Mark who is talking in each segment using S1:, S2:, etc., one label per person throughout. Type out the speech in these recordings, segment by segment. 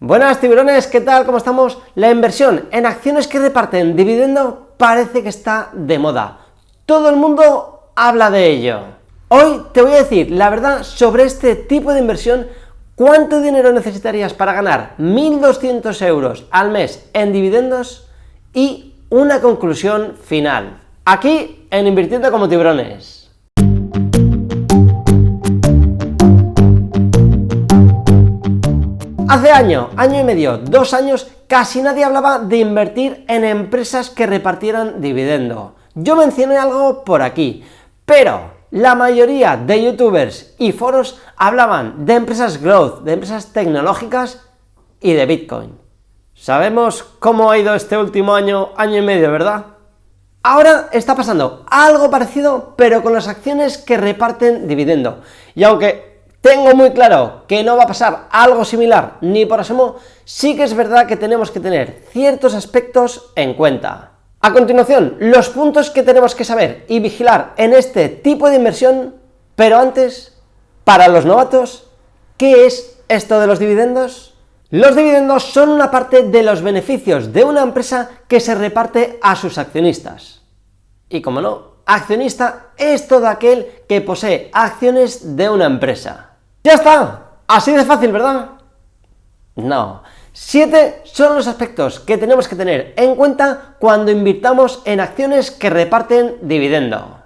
S1: Buenas tiburones, ¿qué tal? ¿Cómo estamos? La inversión en acciones que reparten dividendo parece que está de moda. Todo el mundo habla de ello. Hoy te voy a decir la verdad sobre este tipo de inversión, cuánto dinero necesitarías para ganar 1.200 euros al mes en dividendos y una conclusión final. Aquí en Invirtiendo como Tiburones. Hace año y medio, 2 años, casi nadie hablaba de invertir en empresas que repartieran dividendo. Yo mencioné algo por aquí, pero la mayoría de youtubers y foros hablaban de empresas growth, de empresas tecnológicas y de Bitcoin. Sabemos cómo ha ido este último año y medio, ¿verdad? Ahora está pasando algo parecido, pero con las acciones que reparten dividendo. Y aunque tengo muy claro que no va a pasar algo similar ni por asomo, sí que es verdad que tenemos que tener ciertos aspectos en cuenta. A continuación, los puntos que tenemos que saber y vigilar en este tipo de inversión, pero antes, para los novatos, ¿qué es esto de los dividendos? Los dividendos son una parte de los beneficios de una empresa que se reparte a sus accionistas. Y como no, accionista es todo aquel que posee acciones de una empresa. ¡Ya está! Así de fácil, ¿verdad? No. 7 son los aspectos que tenemos que tener en cuenta cuando invirtamos en acciones que reparten dividendo.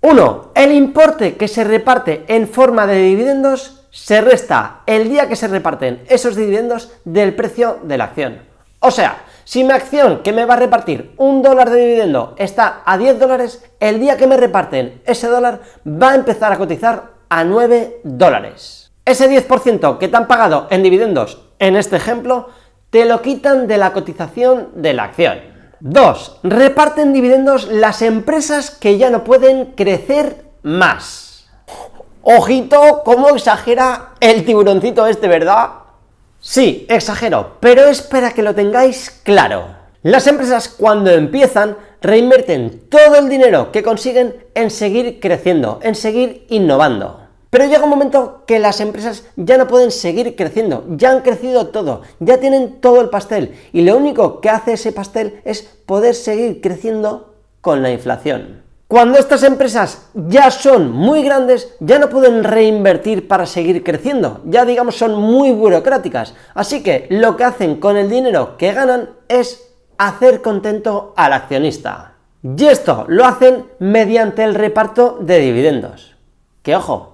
S1: 1. El importe que se reparte en forma de dividendos se resta el día que se reparten esos dividendos del precio de la acción. O sea, si mi acción que me va a repartir $1 de dividendo está a $10, el día que me reparten ese dólar va a empezar a cotizar a $9. Ese 10% que te han pagado en dividendos, en este ejemplo, te lo quitan de la cotización de la acción. 2. Reparten dividendos las empresas que ya no pueden crecer más. Ojito, cómo exagera el tiburoncito este, ¿verdad? Sí, exagero, pero es para que lo tengáis claro. Las empresas cuando empiezan reinvierten todo el dinero que consiguen en seguir creciendo, en seguir innovando. Pero llega un momento que las empresas ya no pueden seguir creciendo, ya han crecido todo, ya tienen todo el pastel y lo único que hace ese pastel es poder seguir creciendo con la inflación. Cuando estas empresas ya son muy grandes, ya no pueden reinvertir para seguir creciendo, ya digamos son muy burocráticas, así que lo que hacen con el dinero que ganan es hacer contento al accionista. Y esto lo hacen mediante el reparto de dividendos. Que ojo,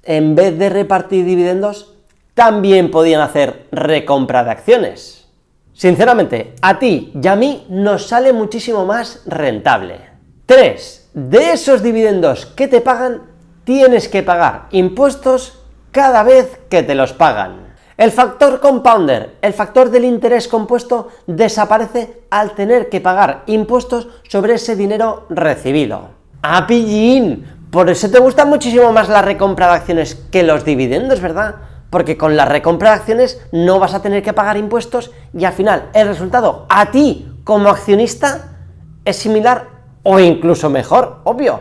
S1: en vez de repartir dividendos, también podían hacer recompra de acciones. Sinceramente, a ti y a mí nos sale muchísimo más rentable. 3. De esos dividendos que te pagan, tienes que pagar impuestos cada vez que te los pagan. El factor compounder, el factor del interés compuesto, desaparece al tener que pagar impuestos sobre ese dinero recibido. ¡Ah, pillín! Por eso te gusta muchísimo más la recompra de acciones que los dividendos, ¿verdad? Porque con la recompra de acciones no vas a tener que pagar impuestos y al final el resultado a ti como accionista es similar o incluso mejor, obvio.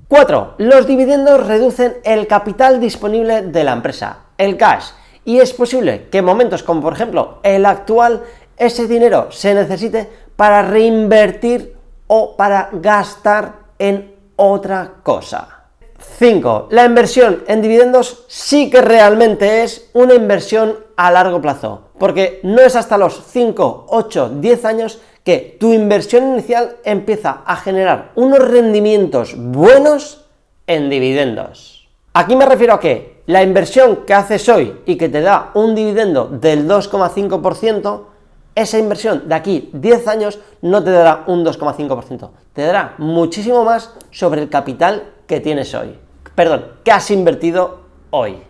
S1: 4. Los dividendos reducen el capital disponible de la empresa, el cash, y es posible que en momentos como por ejemplo el actual, ese dinero se necesite para reinvertir o para gastar en otra cosa. 5. La inversión en dividendos sí que realmente es una inversión a largo plazo, porque no es hasta los 5, 8, 10 años que tu inversión inicial empieza a generar unos rendimientos buenos en dividendos. Aquí me refiero a que la inversión que haces hoy y que te da un dividendo del 2,5%, esa inversión de aquí 10 años no te dará un 2,5%, te dará muchísimo más sobre el capital que tienes hoy. Perdón, que has invertido hoy.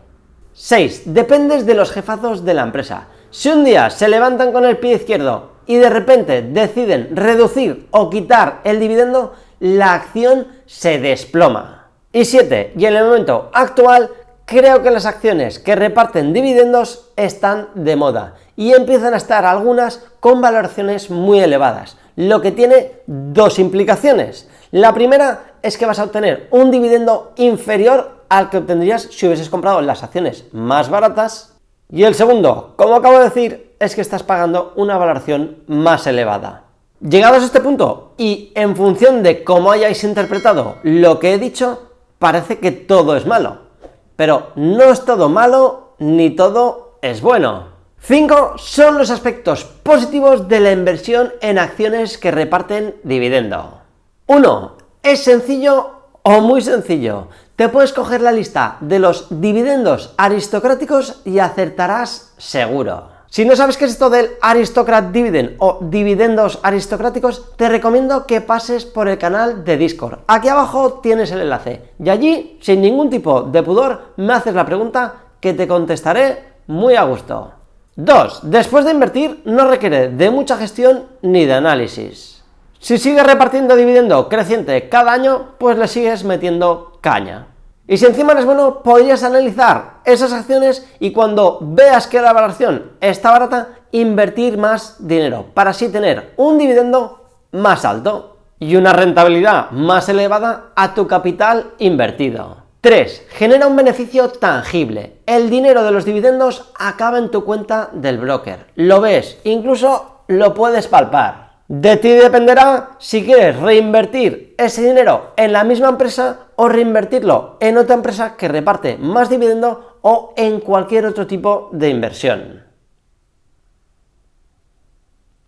S1: 6. Dependes de los jefazos de la empresa. Si un día se levantan con el pie izquierdo y de repente deciden reducir o quitar el dividendo, la acción se desploma. Y 7. Y en el momento actual, creo que las acciones que reparten dividendos están de moda y empiezan a estar algunas con valoraciones muy elevadas, lo que tiene dos implicaciones. La primera es que vas a obtener un dividendo inferior al que obtendrías si hubieses comprado las acciones más baratas. Y el segundo, como acabo de decir, es que estás pagando una valoración más elevada. Llegados a este punto, y en función de cómo hayáis interpretado lo que he dicho, parece que todo es malo. Pero no es todo malo, ni todo es bueno. 5 son los aspectos positivos de la inversión en acciones que reparten dividendo. 1. Es sencillo o muy sencillo. Te puedes coger la lista de los dividendos aristocráticos y acertarás seguro. Si no sabes qué es esto del Aristocrat Dividend o dividendos aristocráticos, te recomiendo que pases por el canal de Discord. Aquí abajo tienes el enlace y allí, sin ningún tipo de pudor, me haces la pregunta que te contestaré muy a gusto. 2. Después de invertir, no requiere de mucha gestión ni de análisis. Si sigues repartiendo dividendo creciente cada año, pues le sigues metiendo caña. Y si encima eres bueno, podrías analizar esas acciones y cuando veas que la valoración está barata, invertir más dinero para así tener un dividendo más alto y una rentabilidad más elevada a tu capital invertido. 3. Genera un beneficio tangible. El dinero de los dividendos acaba en tu cuenta del broker. Lo ves, incluso lo puedes palpar. De ti dependerá si quieres reinvertir ese dinero en la misma empresa o reinvertirlo en otra empresa que reparte más dividendo o en cualquier otro tipo de inversión.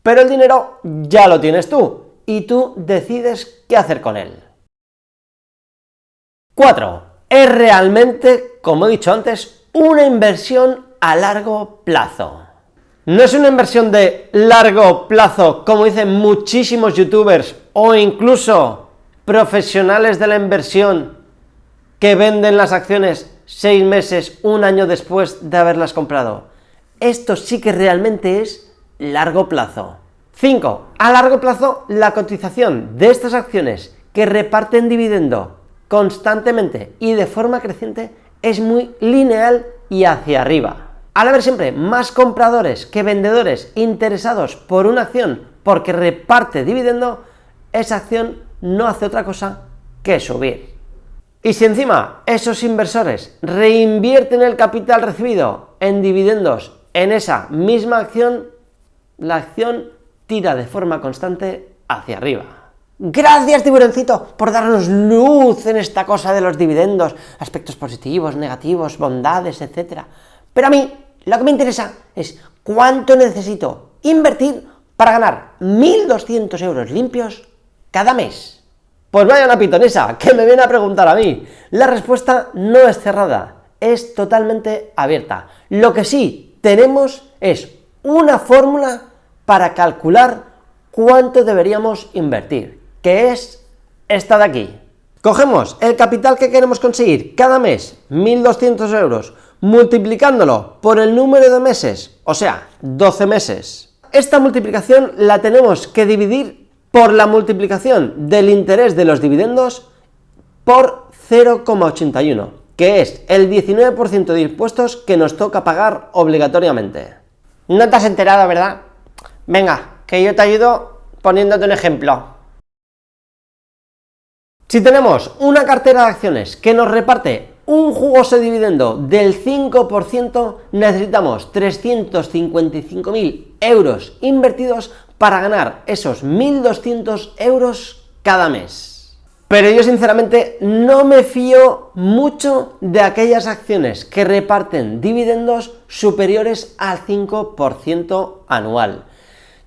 S1: Pero el dinero ya lo tienes tú y tú decides qué hacer con él. 4. Es realmente, como he dicho antes, una inversión a largo plazo. No es una inversión de largo plazo, como dicen muchísimos youtubers o incluso profesionales de la inversión que venden las acciones 6 meses, un año después de haberlas comprado. Esto sí que realmente es largo plazo. 5. A largo plazo, la cotización de estas acciones que reparten dividendo constantemente y de forma creciente es muy lineal y hacia arriba. Al haber siempre más compradores que vendedores interesados por una acción porque reparte dividendo, esa acción no hace otra cosa que subir. Y si encima esos inversores reinvierten el capital recibido en dividendos en esa misma acción, la acción tira de forma constante hacia arriba. Gracias, tiburoncito, por darnos luz en esta cosa de los dividendos, aspectos positivos, negativos, bondades, etc. Pero a mí lo que me interesa es cuánto necesito invertir para ganar 1.200 euros limpios cada mes. Pues vaya una pitonisa, que me viene a preguntar a mí. La respuesta no es cerrada, es totalmente abierta. Lo que sí tenemos es una fórmula para calcular cuánto deberíamos invertir, que es esta de aquí. Cogemos el capital que queremos conseguir cada mes, 1.200 euros, multiplicándolo por el número de meses, o sea, 12 meses. Esta multiplicación la tenemos que dividir por la multiplicación del interés de los dividendos por 0,81, que es el 19% de impuestos que nos toca pagar obligatoriamente. No te has enterado, ¿verdad? Venga, que yo te ayudo poniéndote un ejemplo. Si tenemos una cartera de acciones que nos reparte un jugoso dividendo del 5%, necesitamos 355.000 euros invertidos para ganar esos 1.200 euros cada mes. Pero yo sinceramente no me fío mucho de aquellas acciones que reparten dividendos superiores al 5% anual.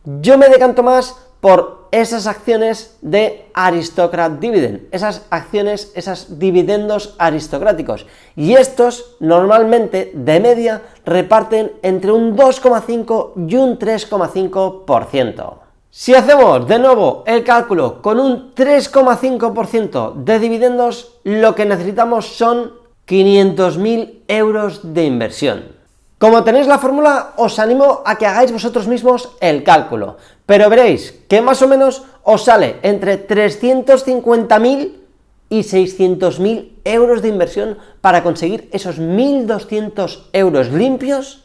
S1: Yo me decanto más por esas acciones de Aristocrat Dividend, esas acciones, esos dividendos aristocráticos. Y estos normalmente, de media, reparten entre un 2,5 y un 3,5%. Si hacemos de nuevo el cálculo con un 3,5% de dividendos, lo que necesitamos son 500.000 euros de inversión. Como tenéis la fórmula, os animo a que hagáis vosotros mismos el cálculo, pero veréis que más o menos os sale entre 350.000 y 600.000 euros de inversión para conseguir esos 1.200 euros limpios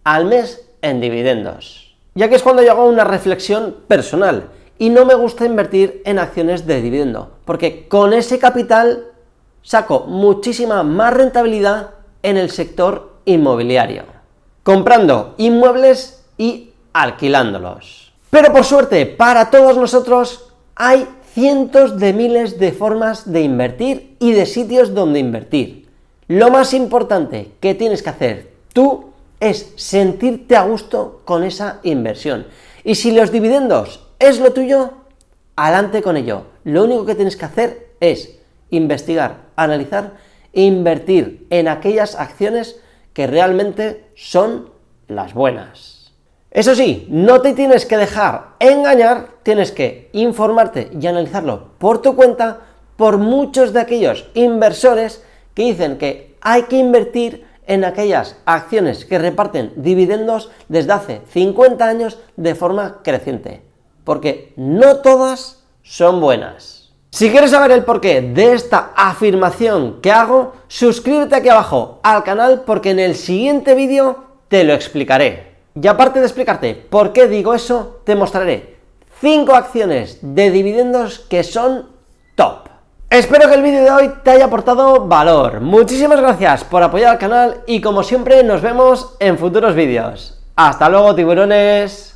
S1: al mes en dividendos. Ya que es cuando yo hago una reflexión personal, y no me gusta invertir en acciones de dividendo, porque con ese capital saco muchísima más rentabilidad en el sector inmobiliario, comprando inmuebles y alquilándolos. Pero por suerte, para todos nosotros hay cientos de miles de formas de invertir y de sitios donde invertir. Lo más importante que tienes que hacer tú es sentirte a gusto con esa inversión. Y si los dividendos es lo tuyo, adelante con ello. Lo único que tienes que hacer es investigar, analizar e invertir en aquellas acciones que realmente son las buenas. Eso sí, no te tienes que dejar engañar, tienes que informarte y analizarlo por tu cuenta por muchos de aquellos inversores que dicen que hay que invertir en aquellas acciones que reparten dividendos desde hace 50 años de forma creciente, porque no todas son buenas. Si quieres saber el porqué de esta afirmación que hago, suscríbete aquí abajo al canal porque en el siguiente vídeo te lo explicaré. Y aparte de explicarte por qué digo eso, te mostraré 5 acciones de dividendos que son top. Espero que el vídeo de hoy te haya aportado valor. Muchísimas gracias por apoyar al canal y como siempre nos vemos en futuros vídeos. ¡Hasta luego, tiburones!